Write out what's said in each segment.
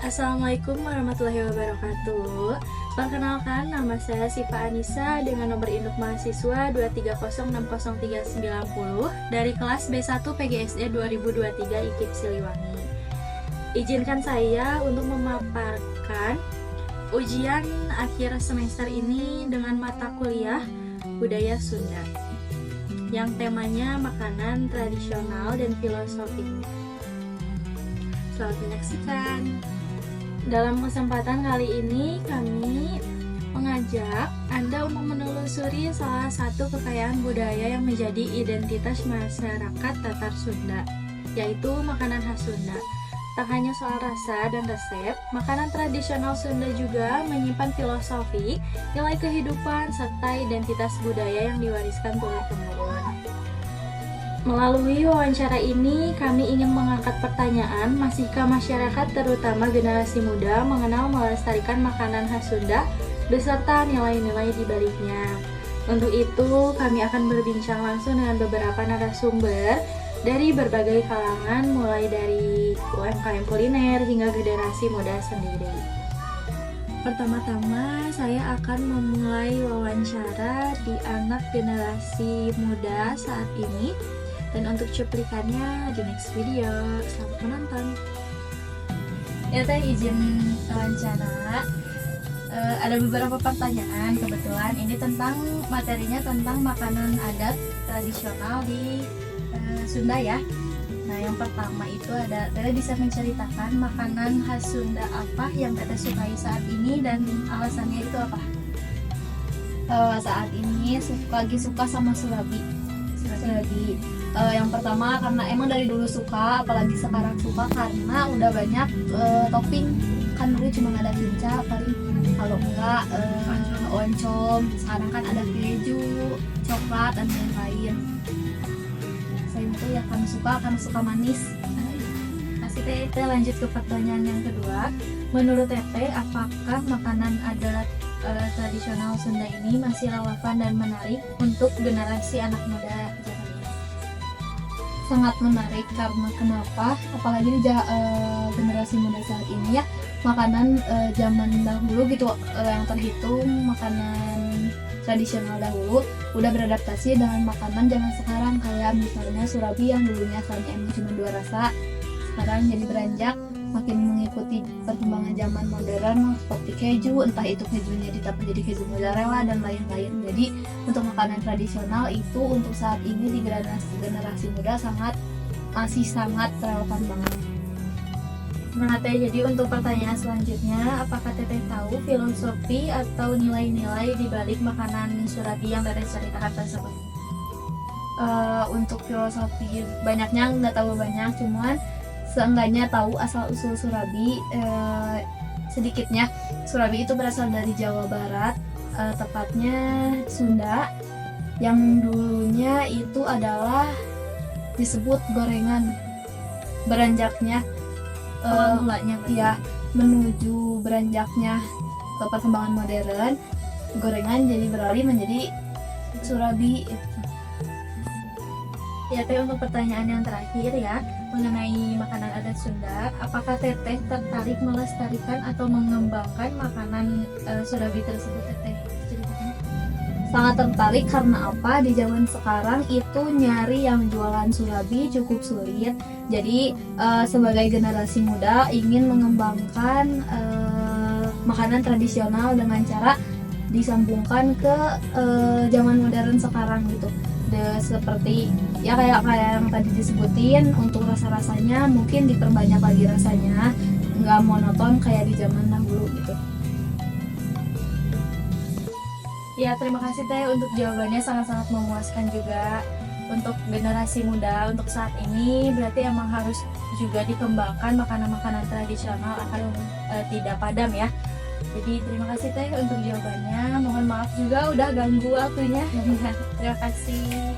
Assalamualaikum warahmatullahi wabarakatuh. Perkenalkan, nama saya Siva Anissa dengan nomor induk mahasiswa 230603990 dari kelas B1 PGSD 2023 IKIP Siliwangi. Izinkan saya untuk memaparkan ujian akhir semester ini dengan mata kuliah Budaya Sunda yang temanya makanan tradisional dan filosofi. Selamat menyaksikan. Dalam kesempatan kali ini kami mengajak Anda untuk menelusuri salah satu kekayaan budaya yang menjadi identitas masyarakat Tatar Sunda, yaitu makanan khas Sunda. Tak hanya soal rasa dan resep, makanan tradisional Sunda juga menyimpan filosofi, nilai kehidupan, serta identitas budaya yang diwariskan turun-temurun. Melalui wawancara ini, kami ingin mengangkat pertanyaan, masihkah masyarakat terutama generasi muda mengenal melestarikan makanan khas Sunda beserta nilai-nilai di baliknya. Untuk itu, kami akan berbincang langsung dengan beberapa narasumber dari berbagai kalangan, mulai dari UMKM kuliner hingga generasi muda sendiri. Pertama-tama, saya akan memulai wawancara di anak generasi muda saat ini. Dan untuk cuplikannya di next video. Selamat menonton. Ya teh, izin wawancara. Ada beberapa pertanyaan kebetulan. Ini tentang materinya tentang makanan adat tradisional di Sunda ya. Nah, yang pertama itu ada, Teteh bisa menceritakan makanan khas Sunda apa yang Teteh sukai saat ini dan alasannya itu apa? Saat ini lagi suka sama surabi. Yang pertama karena emang dari dulu suka, apalagi sekarang suka karena udah banyak topping. Kan dulu cuma ada kinca paling, kalau enggak oncom. Sekarang kan ada keju, coklat dan lain-lain. Selain itu ya kami suka manis. Masih Teteh lanjut ke pertanyaan yang kedua. Menurut Teteh, apakah makanan adat tradisional Sunda ini masih relevan dan menarik untuk generasi anak muda? Sangat menarik karena kenapa? Apalagi di generasi muda saat ini ya, makanan zaman dahulu gitu yang terhitung makanan tradisional dahulu udah beradaptasi dengan makanan zaman sekarang, kayak misalnya surabi yang dulunya asalnya emang cuma 2 rasa, sekarang jadi beranjak makin mengikuti perkembangan zaman modern seperti keju, entah itu kejunya ditambah jadi keju mozzarella dan lain-lain. Jadi untuk makanan tradisional itu untuk saat ini di generasi muda masih sangat relevan banget. Nah Teh, jadi untuk pertanyaan selanjutnya, apakah Teteh tahu filosofi atau nilai-nilai di balik makanan surabi yang Teteh ceritakan tersebut? Untuk filosofi banyaknya nggak tahu banyak, cuman seenggaknya tahu asal usul surabi. Sedikitnya surabi itu berasal dari Jawa Barat, tepatnya Sunda, yang dulunya itu adalah disebut gorengan. Beranjaknya Mulanya ya menuju beranjaknya ke perkembangan modern, gorengan jadi beralih menjadi surabi itu. Ya Teh, untuk pertanyaan yang terakhir ya, mengenai makanan adat Sunda, apakah Teteh tertarik melestarikan atau mengembangkan makanan surabi tersebut? Teteh ceritakan. Sangat tertarik karena apa? Di zaman sekarang itu nyari yang jualan surabi cukup sulit. Jadi sebagai generasi muda ingin mengembangkan makanan tradisional dengan cara disambungkan ke zaman modern sekarang gitu. Seperti ya kayak yang tadi disebutin, untuk rasa-rasanya mungkin diperbanyak lagi rasanya, nggak monoton kayak di zaman dahulu gitu. Ya, terima kasih Teh untuk jawabannya, sangat-sangat memuaskan juga. Untuk generasi muda untuk saat ini berarti emang harus juga dikembangkan makanan-makanan tradisional agar tidak padam ya. Jadi terima kasih Teh untuk jawabannya. Mohon maaf juga udah ganggu waktunya. Terima kasih.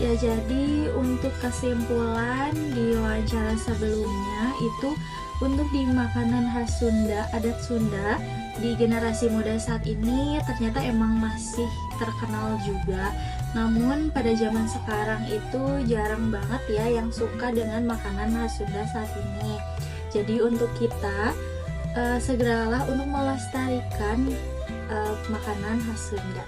Ya, jadi untuk kesimpulan di wawancara sebelumnya itu, untuk di makanan khas Sunda, adat Sunda di generasi muda saat ini ternyata emang masih terkenal juga. Namun pada zaman sekarang itu jarang banget ya yang suka dengan makanan khas Sunda saat ini. Jadi untuk kita segeralah untuk melestarikan makanan khas Sunda.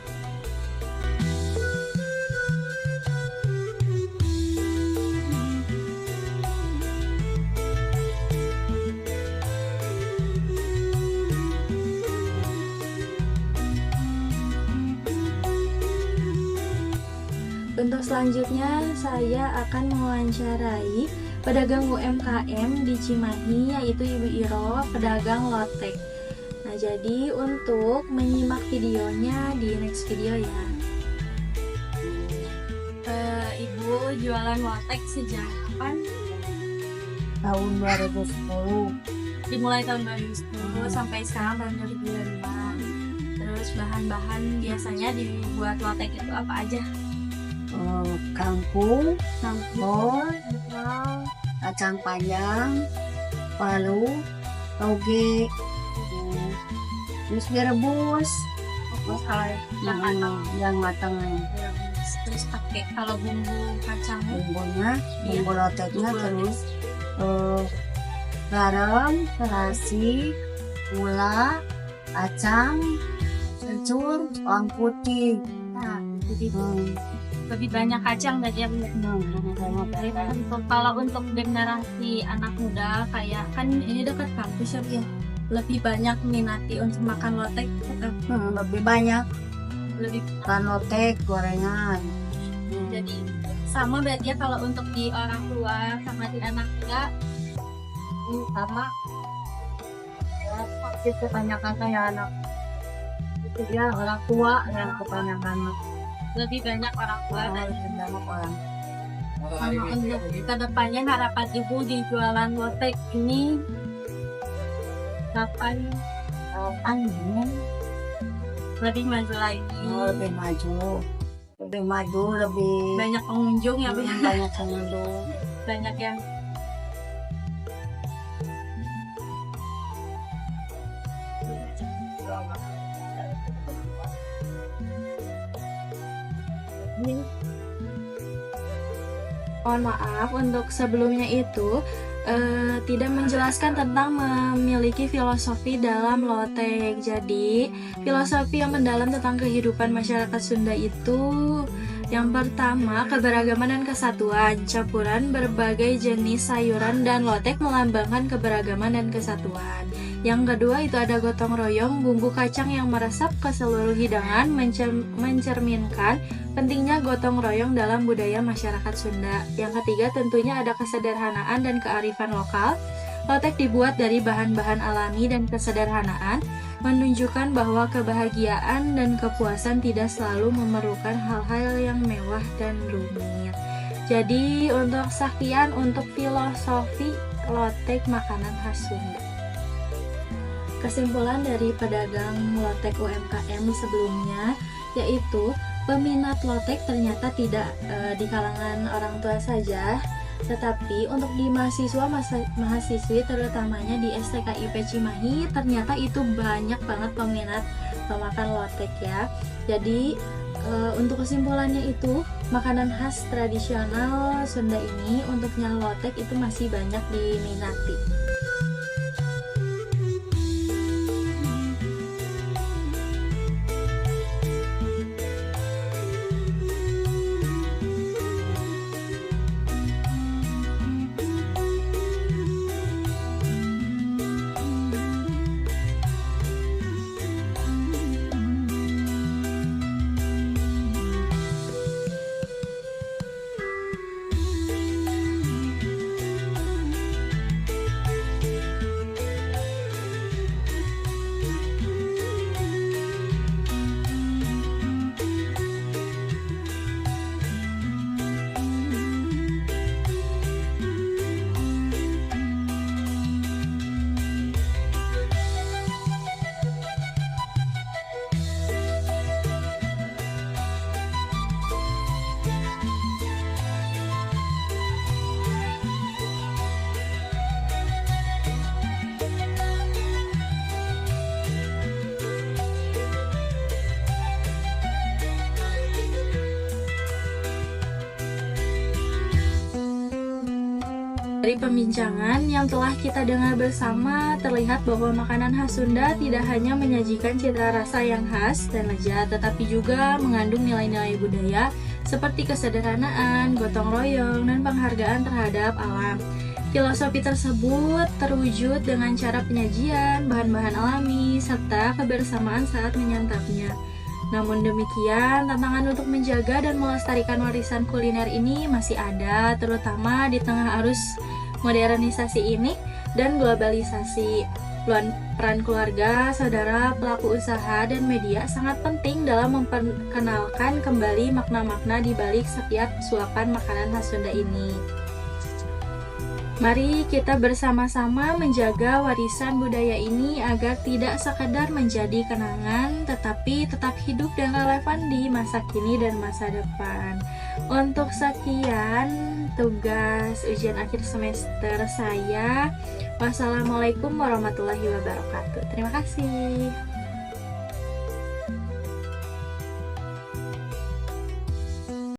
Untuk selanjutnya saya akan mewawancarai pedagang UMKM di Cimahi, yaitu Ibu Iro, pedagang lotek. Nah, jadi untuk menyimak videonya di next video ya. Ibu jualan lotek sejak kapan? Tahun 2010. Dimulai tahun 2010 sampai sekarang tahun 2025. Terus bahan-bahan biasanya dibuat lotek itu apa aja? Kangkung, Campur, kacang panjang, palu, toge, terus direbus, yang matang. terus pakai kalau bumbu kacangnya Bumbunya, bumbu loteknya Bumbu terus garam, terasi, gula, kacang, kencur, bawang putih. nah, jadi Hmm. lebih banyak kacang dari yang kalau untuk generasi anak muda kayak kan ini dekat kampus ya, lebih banyak minati untuk makan lotek, Lebih banyak lebih kan lotek, gorengan. jadi sama berarti ya kalau untuk di orang tua sama di anak muda Sama ya, pasti kebanyakan kayak anak itu ya orang tua yang kebanyakan lebih banyak orang tua dan orang. sama untuk kedepannya harapan ibu di jualan lotek ini kapan Angin lebih maju lagi, lebih maju, lebih banyak pengunjung ya Bu, ya? banyak pengunjung. Banyak yang mohon maaf untuk sebelumnya itu tidak menjelaskan tentang memiliki filosofi dalam lotek. Jadi filosofi yang mendalam tentang kehidupan masyarakat Sunda itu yang pertama, keberagaman dan kesatuan. Campuran berbagai jenis sayuran dan lotek melambangkan keberagaman dan kesatuan. Yang kedua itu ada gotong royong, bumbu kacang yang meresap ke seluruh hidangan mencerminkan pentingnya gotong royong dalam budaya masyarakat Sunda. Yang ketiga tentunya ada kesederhanaan dan kearifan lokal. Lotek dibuat dari bahan-bahan alami dan kesederhanaan, menunjukkan bahwa kebahagiaan dan kepuasan tidak selalu memerlukan hal-hal yang mewah dan rumit. Jadi untuk sekian untuk filosofi lotek makanan khas Sunda. Kesimpulan dari pedagang lotek UMKM sebelumnya yaitu peminat lotek ternyata tidak di kalangan orang tua saja, tetapi untuk di mahasiswi terutamanya di STKIP Cimahi ternyata itu banyak banget peminat pemakan lotek ya. Jadi untuk kesimpulannya itu makanan khas tradisional Sunda ini untuknya lotek itu masih banyak diminati. Dari pembincangan yang telah kita dengar bersama, terlihat bahwa makanan khas Sunda tidak hanya menyajikan cita rasa yang khas dan lezat, tetapi juga mengandung nilai-nilai budaya seperti kesederhanaan, gotong royong, dan penghargaan terhadap alam. Filosofi tersebut terwujud dengan cara penyajian, bahan-bahan alami, serta kebersamaan saat menyantapnya. Namun demikian, tantangan untuk menjaga dan melestarikan warisan kuliner ini masih ada, terutama di tengah arus modernisasi ini dan globalisasi. Peran keluarga, saudara, pelaku usaha, dan media sangat penting dalam memperkenalkan kembali makna-makna di balik setiap suapan makanan khas Sunda ini. Mari kita bersama-sama menjaga warisan budaya ini agar tidak sekadar menjadi kenangan, tetapi tetap hidup dan relevan di masa kini dan masa depan. Untuk sekian tugas ujian akhir semester saya. Wassalamualaikum warahmatullahi wabarakatuh. Terima kasih.